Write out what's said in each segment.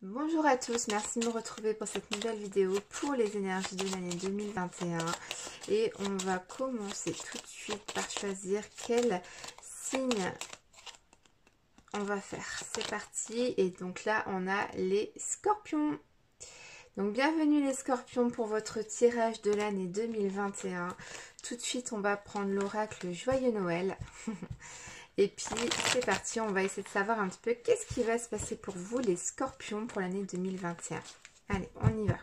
Bonjour à tous, merci de me retrouver pour cette nouvelle vidéo pour les énergies de l'année 2021 et on va commencer tout de suite par choisir quel signe on va faire. C'est parti et donc là on a les scorpions. Donc bienvenue les scorpions pour votre tirage de l'année 2021. Tout de suite on va prendre l'oracle Joyeux Noël. Et puis c'est parti, on va essayer de savoir un petit peu qu'est-ce qui va se passer pour vous les scorpions pour l'année 2021. Allez, on y va.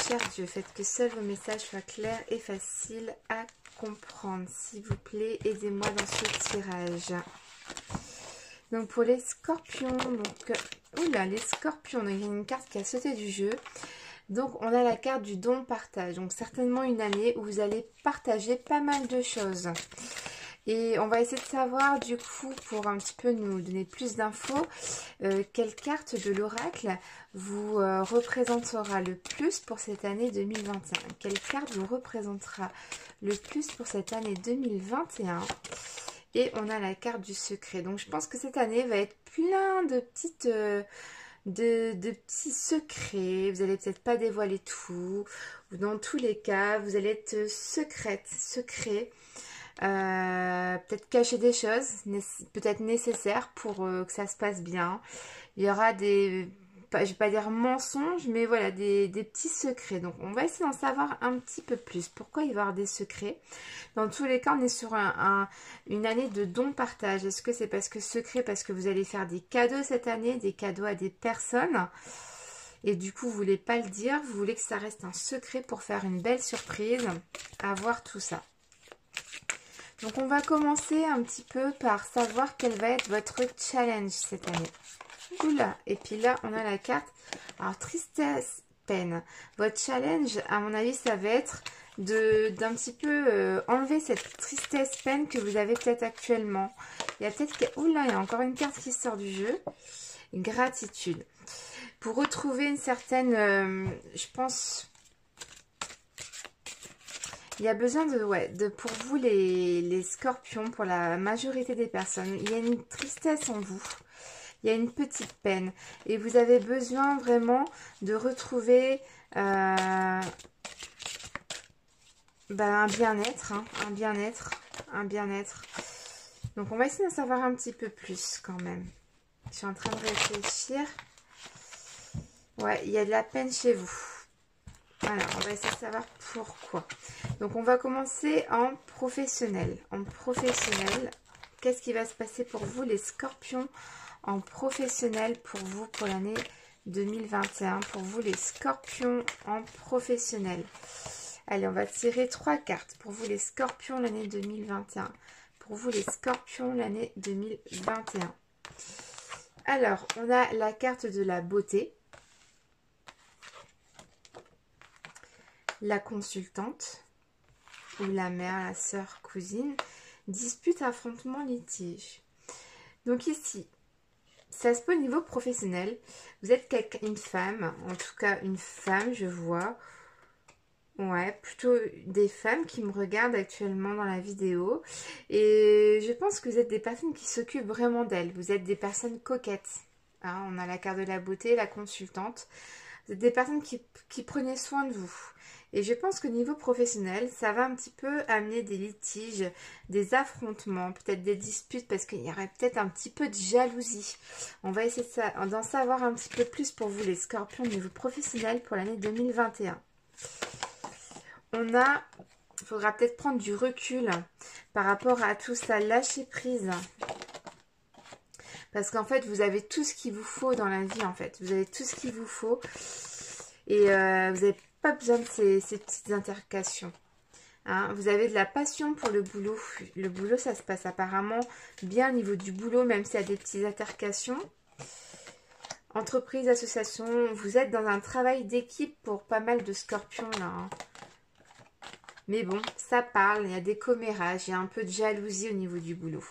Cher Dieu, faites que seuls vos messages soient clairs et faciles à comprendre. S'il vous plaît, aidez-moi dans ce tirage. Donc pour les scorpions, donc... Oula, les scorpions, donc il y a une carte qui a sauté du jeu. Donc on a la carte du don-partage. Donc certainement une année où vous allez partager pas mal de choses. Et on va essayer de savoir du coup, pour un petit peu nous donner plus d'infos, quelle carte de l'oracle vous représentera le plus pour cette année 2021. Quelle carte vous représentera le plus pour cette année 2021. Et on a la carte du secret. Donc je pense que cette année va être plein de petites... de petits secrets, vous allez peut-être pas dévoiler tout, ou dans tous les cas, vous allez être secret. Peut-être cacher des choses peut-être nécessaires pour que ça se passe bien. Il y aura des, je vais pas dire mensonges, mais voilà, des petits secrets. Donc on va essayer d'en savoir un petit peu plus. Pourquoi il va y avoir des secrets? Dans tous les cas, on est sur une année de don-partage. Est-ce que c'est parce que secret, parce que vous allez faire des cadeaux cette année, des cadeaux à des personnes, et du coup vous voulez pas le dire, vous voulez que ça reste un secret pour faire une belle surprise, à voir tout ça. Donc on va commencer un petit peu par savoir quel va être votre challenge cette année. Oula, et puis là on a la carte, alors tristesse, peine. Votre challenge, à mon avis, ça va être d'un petit peu enlever cette tristesse, peine que vous avez peut-être actuellement. Il y a peut-être, oula, il y a encore une carte qui sort du jeu. Gratitude. Pour retrouver une certaine, je pense... Il y a besoin pour vous les scorpions, pour la majorité des personnes, il y a une tristesse en vous, il y a une petite peine et vous avez besoin vraiment de retrouver un bien-être, hein, un bien-être. Donc on va essayer d'en savoir un petit peu plus quand même. Je suis en train de réfléchir. Ouais, il y a de la peine chez vous. Alors, on va essayer de savoir pourquoi. Donc, on va commencer en professionnel. En professionnel, qu'est-ce qui va se passer pour vous, les scorpions, en professionnel pour vous, pour l'année 2021. Pour vous, les scorpions en professionnel. Allez, on va tirer 3 cartes. Pour vous, les scorpions, l'année 2021. Pour vous, les scorpions, l'année 2021. Alors, on a la carte de la beauté. La consultante, ou la mère, la sœur, cousine, dispute, affrontement, litige. Donc ici, ça se peut au niveau professionnel. Vous êtes une femme, en tout cas une femme, je vois. Ouais, plutôt des femmes qui me regardent actuellement dans la vidéo. Et je pense que vous êtes des personnes qui s'occupent vraiment d'elles. Vous êtes des personnes coquettes. Hein, on a la carte de la beauté, la consultante. Vous êtes des personnes qui prenaient soin de vous. Et je pense qu'au niveau professionnel, ça va un petit peu amener des litiges, des affrontements, peut-être des disputes, parce qu'il y aurait peut-être un petit peu de jalousie. On va essayer d'en savoir un petit peu plus pour vous, les scorpions, au niveau professionnel pour l'année 2021. Il faudra peut-être prendre du recul par rapport à tout ça, lâcher prise. Parce qu'en fait, vous avez tout ce qu'il vous faut dans la vie, en fait. Vous avez tout ce qu'il vous faut. Et vous n'avez pas besoin de ces petites interrogations. Hein, vous avez de la passion pour le boulot. Le boulot, ça se passe apparemment bien au niveau du boulot, même s'il y a des petites altercations. Entreprise, association, vous êtes dans un travail d'équipe pour pas mal de scorpions là. Hein. Mais bon, ça parle, il y a des commérages, il y a un peu de jalousie au niveau du boulot.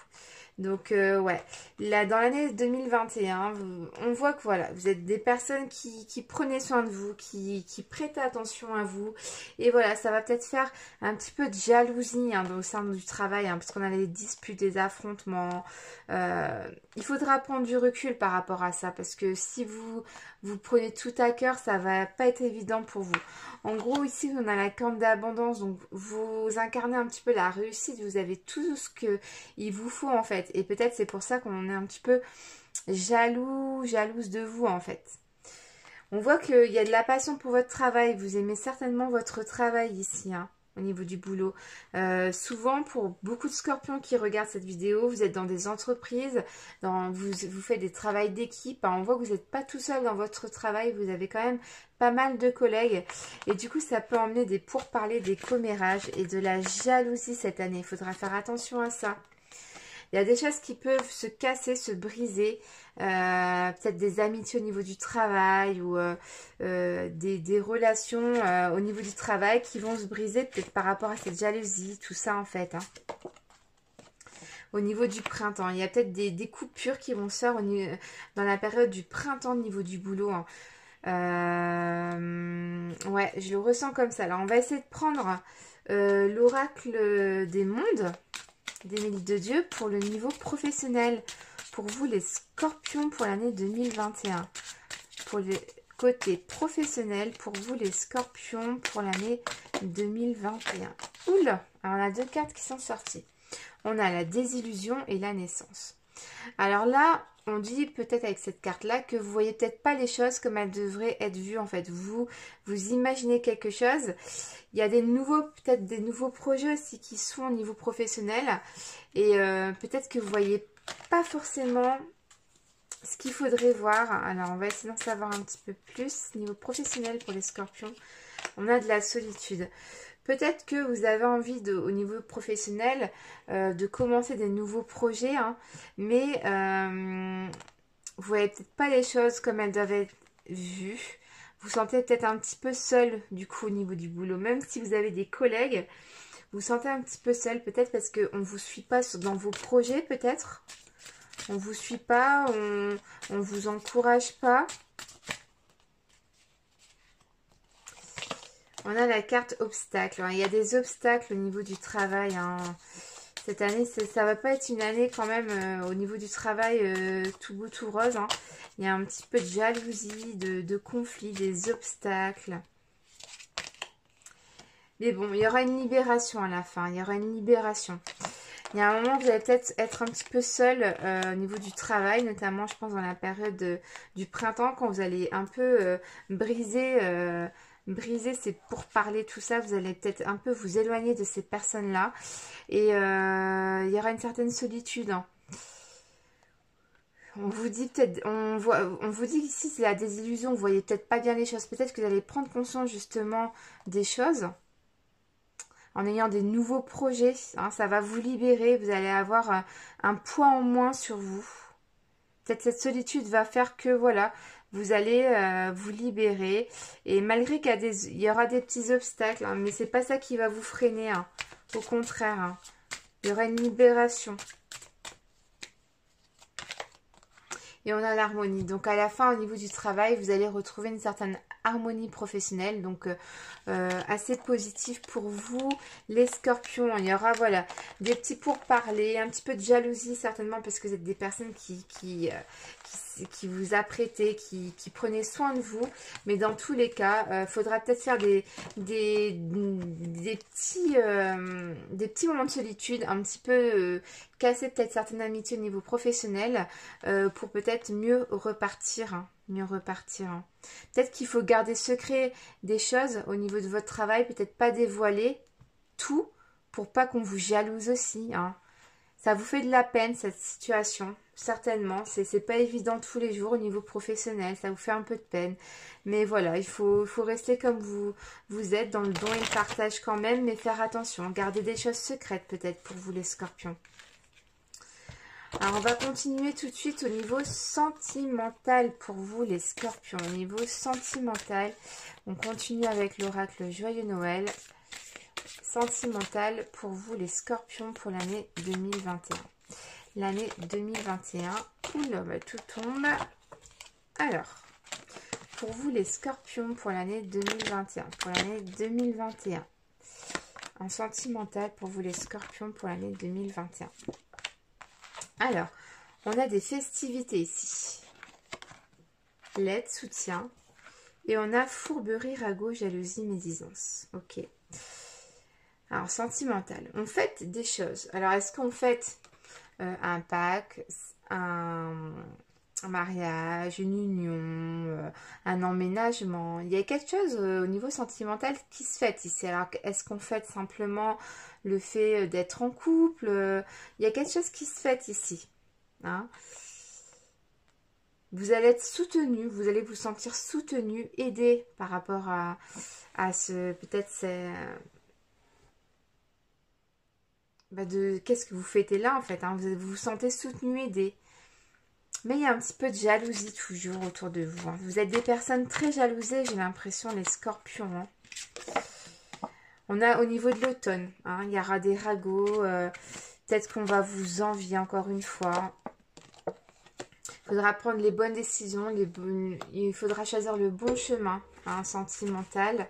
Donc, ouais, là, dans l'année 2021, on voit que voilà, vous êtes des personnes qui prenaient soin de vous, qui prêtaient attention à vous. Et voilà, ça va peut-être faire un petit peu de jalousie hein, au sein du travail, hein, parce qu'on a les disputes, des affrontements. il faudra prendre du recul par rapport à ça, parce que si vous prenez tout à cœur, ça va pas être évident pour vous. En gros, ici, on a la corne d'abondance, donc vous incarnez un petit peu la réussite, vous avez tout ce qu'il vous faut en fait. Et peut-être c'est pour ça qu'on est un petit peu jalouse de vous en fait. On voit qu'il y a de la passion pour votre travail, vous aimez certainement votre travail ici, hein, au niveau du boulot. Souvent, pour beaucoup de scorpions qui regardent cette vidéo, vous êtes dans des entreprises, vous faites des travails d'équipe. On voit que vous n'êtes pas tout seul dans votre travail, vous avez quand même pas mal de collègues. Et du coup, ça peut emmener des pourparlers, des commérages et de la jalousie cette année. Il faudra faire attention à ça. Il y a des choses qui peuvent se casser, se briser, peut-être des amitiés au niveau du travail ou des relations au niveau du travail qui vont se briser peut-être par rapport à cette jalousie, tout ça en fait. Hein. Au niveau du printemps, il y a peut-être des coupures qui vont se faire dans la période du printemps au niveau du boulot. Hein. Ouais, je le ressens comme ça. Alors on va essayer de prendre l'oracle des mondes. Des mille de Dieu pour le niveau professionnel. Pour vous les scorpions pour l'année 2021. Pour le côté professionnel, pour vous les scorpions pour l'année 2021. Oula, alors on a deux cartes qui sont sorties. On a la désillusion et la naissance. Alors là, on dit peut-être avec cette carte-là que vous voyez peut-être pas les choses comme elles devraient être vues en fait. Vous imaginez quelque chose. Il y a peut-être des nouveaux projets aussi qui sont au niveau professionnel. Et peut-être que vous voyez pas forcément ce qu'il faudrait voir. Alors on va essayer d'en savoir un petit peu plus. Niveau professionnel pour les scorpions, on a de la solitude. Peut-être que vous avez envie, au niveau professionnel, de commencer des nouveaux projets, hein, mais vous voyez peut-être pas les choses comme elles doivent être vues. Vous sentez peut-être un petit peu seul, du coup, au niveau du boulot. Même si vous avez des collègues, vous sentez un petit peu seul, peut-être parce qu'on ne vous suit pas dans vos projets, peut-être. On ne vous suit pas, on ne vous encourage pas. On a la carte obstacle. Il y a des obstacles au niveau du travail. Hein. Cette année, ça va pas être une année quand même au niveau du travail tout beau, tout rose. Hein. Il y a un petit peu de jalousie, de conflit, des obstacles. Mais bon, il y aura une libération à la fin. Il y aura une libération. Il y a un moment où vous allez peut-être être un petit peu seul au niveau du travail, notamment je pense dans la période du printemps, quand vous allez un peu briser c'est pour parler tout ça, vous allez peut-être un peu vous éloigner de ces personnes-là. Et il y aura une certaine solitude. Hein. On vous dit peut-être, on vous dit qu'ici c'est la désillusion, vous voyez peut-être pas bien les choses. Peut-être que vous allez prendre conscience justement des choses. En ayant des nouveaux projets, hein, ça va vous libérer, vous allez avoir un poids en moins sur vous. Peut-être cette solitude va faire que, voilà, vous allez vous libérer. Et malgré qu'il y aura des petits obstacles, hein, mais c'est pas ça qui va vous freiner. Hein. Au contraire, hein. Il y aura une libération. Et on a l'harmonie. Donc à la fin, au niveau du travail, vous allez retrouver une certaine harmonie professionnelle. Donc assez positif pour vous, les scorpions. Il y aura, voilà, des petits pourparlers, un petit peu de jalousie certainement parce que vous êtes des personnes qui vous apprêtez, qui prenez soin de vous. Mais dans tous les cas, faudra peut-être faire des petits moments de solitude, un petit peu casser peut-être certaines amitiés au niveau professionnel pour peut-être mieux repartir. Hein, hein. Peut-être qu'il faut garder secret des choses au niveau de votre travail, peut-être pas dévoiler tout pour pas qu'on vous jalouse aussi. Hein. Ça vous fait de la peine cette situation, certainement. C'est pas évident tous les jours au niveau professionnel, ça vous fait un peu de peine. Mais voilà, il faut rester comme vous êtes, dans le don et le partage quand même, mais faire attention. Garder des choses secrètes peut-être pour vous les scorpions. Alors on va continuer tout de suite au niveau sentimental pour vous les scorpions. Au niveau sentimental, on continue avec l'oracle Joyeux Noël. Sentimental pour vous les scorpions pour l'année 2021. L'année 2021, oula, bah, tout tombe. Alors, pour vous les scorpions pour l'année 2021. Pour l'année 2021. Un sentimental pour vous les scorpions pour l'année 2021. Alors, On a des festivités ici. L'aide, soutien. Et on a fourberie, ragot, jalousie, médisance. Ok. Alors, sentimental. On fête des choses. Alors, est-ce qu'on fête un Pâques, un mariage, une union, un emménagement? Il y a quelque chose au niveau sentimental qui se fête ici. Alors, est-ce qu'on fête simplement le fait d'être en couple? Il y a quelque chose qui se fête ici. Hein? Vous allez être soutenu, vous allez vous sentir soutenu, aidé par rapport à ce, peut-être c'est de qu'est-ce que vous fêtez là en fait, hein, vous vous sentez soutenu, aidé. Mais il y a un petit peu de jalousie toujours autour de vous. Hein. Vous êtes des personnes très jalousées, j'ai l'impression, les scorpions. Hein. On a au niveau de l'automne, hein, il y aura des ragots, peut-être qu'on va vous envier encore une fois. Il faudra prendre les bonnes décisions, il faudra choisir le bon chemin, hein, sentimental.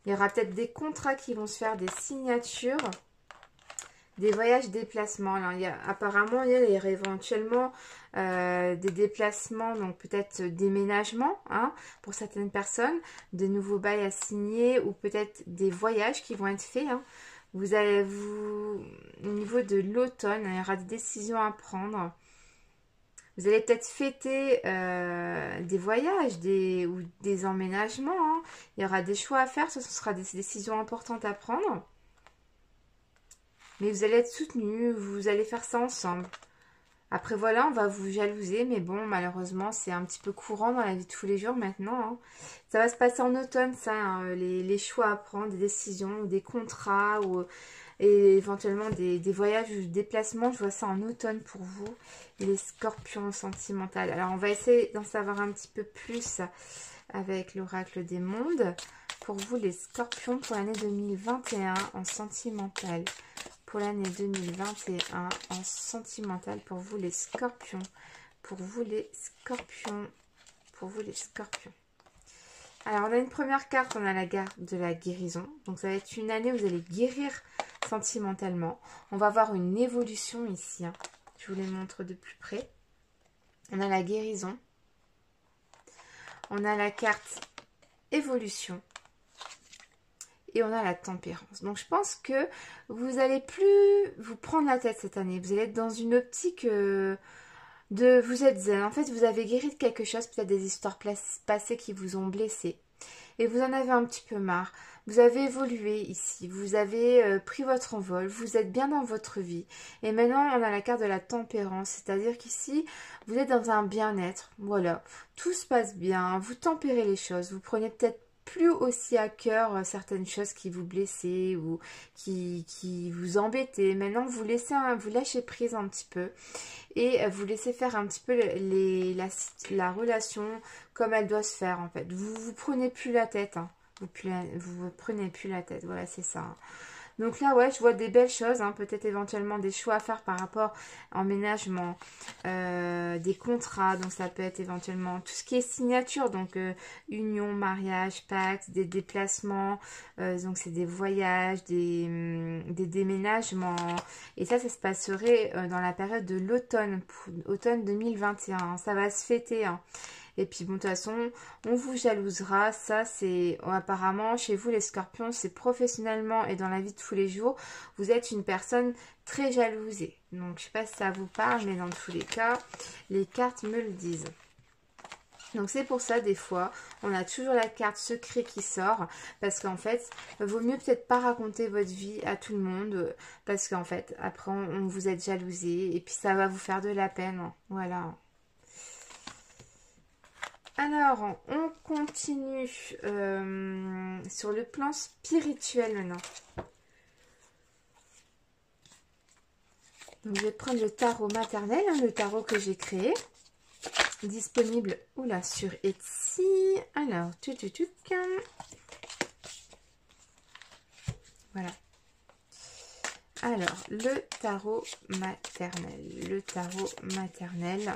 Il y aura peut-être des contrats qui vont se faire, des signatures, des voyages, déplacements. Alors, apparemment, il y a éventuellement des déplacements, donc peut-être déménagement, hein, pour certaines personnes, des nouveaux bails à signer ou peut-être des voyages qui vont être faits. Hein. Au niveau de l'automne, il y aura des décisions à prendre. Vous allez peut-être fêter des voyages ou des emménagements. Hein. Il y aura des choix à faire. Ce sera des décisions importantes à prendre. Mais vous allez être soutenu. Vous allez faire ça ensemble. Après, voilà, on va vous jalouser. Mais bon, malheureusement, c'est un petit peu courant dans la vie de tous les jours maintenant. Hein. Ça va se passer en automne, ça. Hein, les choix à prendre, des décisions, des contrats et éventuellement des voyages ou des déplacements. Je vois ça en automne pour vous, les scorpions sentimentaux. Alors, on va essayer d'en savoir un petit peu plus avec l'oracle des mondes. Pour vous, les scorpions, pour l'année 2021 en sentimental. Pour l'année 2021 en sentimental. Pour vous, les scorpions. Pour vous, les scorpions. Pour vous, les scorpions. Alors, on a une première carte, on a la carte de la guérison. Donc, ça va être une année où vous allez guérir sentimentalement. On va avoir une évolution ici. Hein. Je vous les montre de plus près. On a la guérison. On a la carte évolution. Et on a la tempérance. Donc, je pense que vous n'allez plus vous prendre la tête cette année. Vous allez être dans une optique vous êtes zen. En fait, vous avez guéri de quelque chose, peut-être des histoires passées qui vous ont blessé. Et vous en avez un petit peu marre. Vous avez évolué ici. Vous avez pris votre envol. Vous êtes bien dans votre vie. Et maintenant, on a la carte de la tempérance. C'est-à-dire qu'ici, vous êtes dans un bien-être. Voilà. Tout se passe bien. Vous tempérez les choses. Vous prenez peut-être plus aussi à cœur certaines choses qui vous blessaient ou qui vous embêtaient. Maintenant, vous lâchez prise un petit peu et vous laissez faire un petit peu la relation comme elle doit se faire en fait. Vous prenez plus la tête. Hein. Vous prenez plus la tête. Voilà, c'est ça. Hein. Donc là, ouais, je vois des belles choses, hein, peut-être éventuellement des choix à faire par rapport à emménagement, des contrats, donc ça peut être éventuellement tout ce qui est signature, donc union, mariage, pacte, des déplacements, donc c'est des voyages, des déménagements, et ça se passerait dans la période de l'automne, automne 2021, hein, ça va se fêter, hein. Et puis bon, de toute façon, on vous jalousera. Ça, c'est apparemment chez vous les scorpions, c'est professionnellement et dans la vie de tous les jours. Vous êtes une personne très jalousée. Donc, je sais pas si ça vous parle, mais dans tous les cas, les cartes me le disent. Donc c'est pour ça, des fois, on a toujours la carte secret qui sort. Parce qu'en fait, vaut mieux peut-être pas raconter votre vie à tout le monde. Parce qu'en fait, après, on vous êtes jalousé. Et puis ça va vous faire de la peine. Voilà. Alors, on continue sur le plan spirituel maintenant. Donc, je vais prendre le tarot maternel, hein, le tarot que j'ai créé. Disponible sur Etsy. Alors, voilà. Alors, le tarot maternel. Le tarot maternel.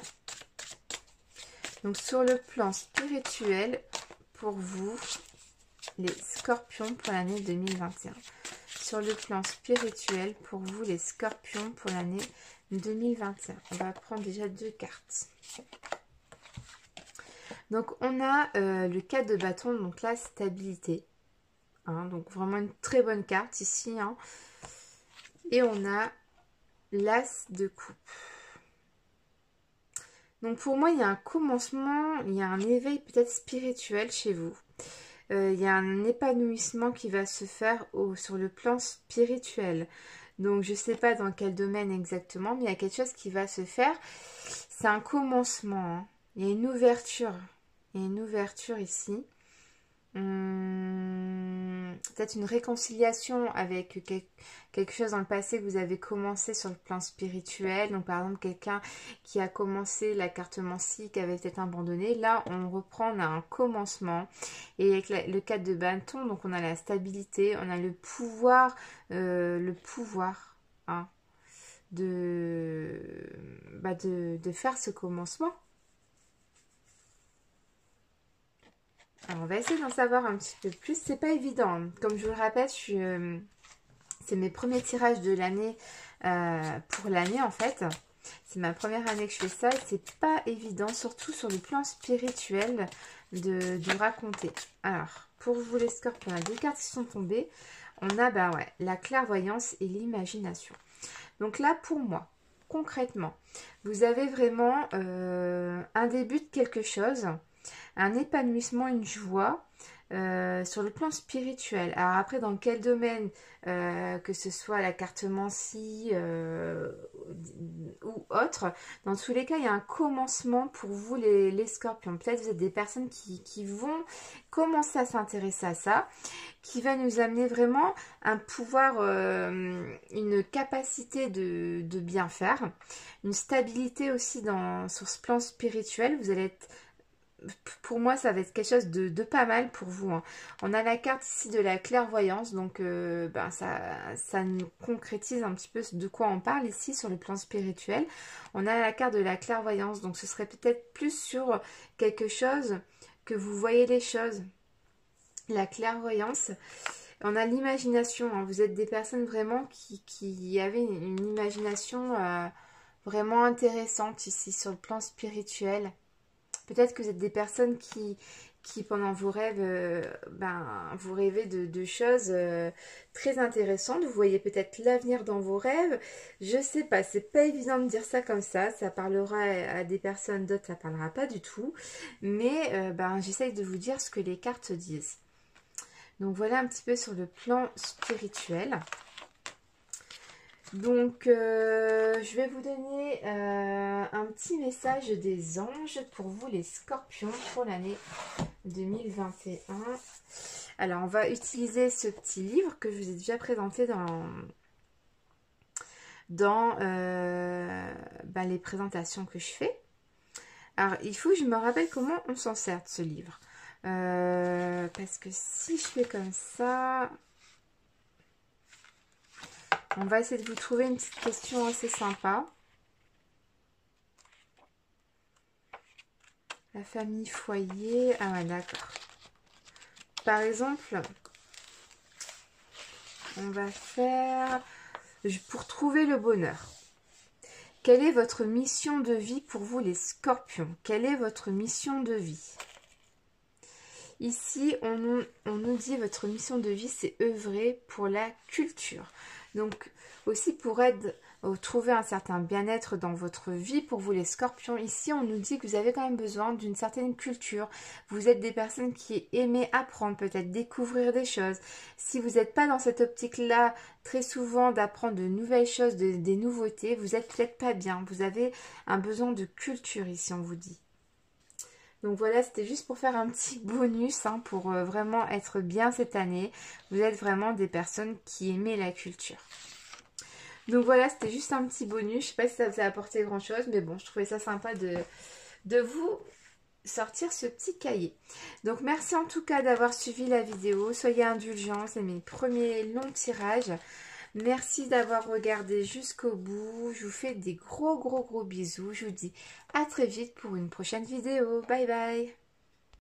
Donc, sur le plan spirituel, pour vous, les scorpions pour l'année 2021. Sur le plan spirituel, pour vous, les scorpions pour l'année 2021. On va prendre déjà 2 cartes. Donc on a le 4 de bâton, donc la stabilité. Hein, donc vraiment une très bonne carte ici. Hein. Et on a l'as de coupe. Donc pour moi, il y a un commencement, il y a un éveil peut-être spirituel chez vous. Il y a un épanouissement qui va se faire sur le plan spirituel. Donc je ne sais pas dans quel domaine exactement, mais il y a quelque chose qui va se faire. C'est un commencement. Hein. Il y a une ouverture. Il y a une ouverture ici. Peut-être une réconciliation avec quelque chose dans le passé que vous avez commencé sur le plan spirituel. Donc par exemple quelqu'un qui a commencé la cartomancie, qui avait peut-être abandonné. Là on reprend, on a un commencement. Et avec le 4 de bâton, donc on a la stabilité, on a le pouvoir hein, de faire ce commencement. Alors, on va essayer d'en savoir un petit peu plus. C'est pas évident. Comme je vous le rappelle, c'est mes premiers tirages de l'année pour l'année en fait. C'est ma première année que je fais ça. C'est pas évident, surtout sur le plan spirituel, de raconter. Alors, pour vous les scorpions, on a 2 cartes qui sont tombées. On a la clairvoyance et l'imagination. Donc là, pour moi, concrètement, vous avez vraiment un début de quelque chose. Un épanouissement, une joie sur le plan spirituel. Alors après, dans quel domaine, que ce soit la cartomancie ou autre, dans tous les cas, il y a un commencement pour vous les scorpions. Peut-être vous êtes des personnes qui vont commencer à s'intéresser à ça, qui va nous amener vraiment un pouvoir, une capacité de bien faire, une stabilité aussi sur ce plan spirituel. Vous allez être... Pour moi, ça va être quelque chose de pas mal pour vous. Hein. On a la carte ici de la clairvoyance, donc ça nous concrétise un petit peu de quoi on parle ici sur le plan spirituel. On a la carte de la clairvoyance, donc ce serait peut-être plus sur quelque chose que vous voyez les choses. La clairvoyance. On a l'imagination. Hein. Vous êtes des personnes vraiment qui avaient une imagination vraiment intéressante ici sur le plan spirituel. Peut-être que vous êtes des personnes qui pendant vos rêves, vous rêvez de choses très intéressantes. Vous voyez peut-être l'avenir dans vos rêves. Je sais pas, c'est pas évident de dire ça comme ça. Ça parlera à des personnes, d'autres ça parlera pas du tout. Mais j'essaye de vous dire ce que les cartes disent. Donc voilà un petit peu sur le plan spirituel. Donc, je vais vous donner un petit message des anges pour vous les scorpions pour l'année 2021. Alors, on va utiliser ce petit livre que je vous ai déjà présenté dans les présentations que je fais. Alors, il faut que je me rappelle comment on s'en sert de ce livre. Parce que si je fais comme ça... On va essayer de vous trouver une petite question assez sympa. La famille, foyer. Ah ouais, d'accord. Par exemple, on va faire pour trouver le bonheur. Quelle est votre mission de vie pour vous les scorpions? Quelle est votre mission de vie? Ici, on nous dit votre mission de vie, c'est œuvrer pour la culture. Donc, aussi pour trouver un certain bien-être dans votre vie, pour vous les scorpions, ici on nous dit que vous avez quand même besoin d'une certaine culture. Vous êtes des personnes qui aimez apprendre, peut-être découvrir des choses. Si vous n'êtes pas dans cette optique-là, très souvent d'apprendre de nouvelles choses, des nouveautés, vous n'êtes peut-être pas bien. Vous avez un besoin de culture ici, on vous dit. Donc voilà, c'était juste pour faire un petit bonus pour vraiment être bien cette année. Vous êtes vraiment des personnes qui aiment la culture. Donc voilà, c'était juste un petit bonus. Je ne sais pas si ça vous a apporté grand chose, mais bon, je trouvais ça sympa de vous sortir ce petit cahier. Donc merci en tout cas d'avoir suivi la vidéo. Soyez indulgents, c'est mes premiers longs tirages. Merci d'avoir regardé jusqu'au bout. Je vous fais des gros bisous. Je vous dis à très vite pour une prochaine vidéo. Bye bye.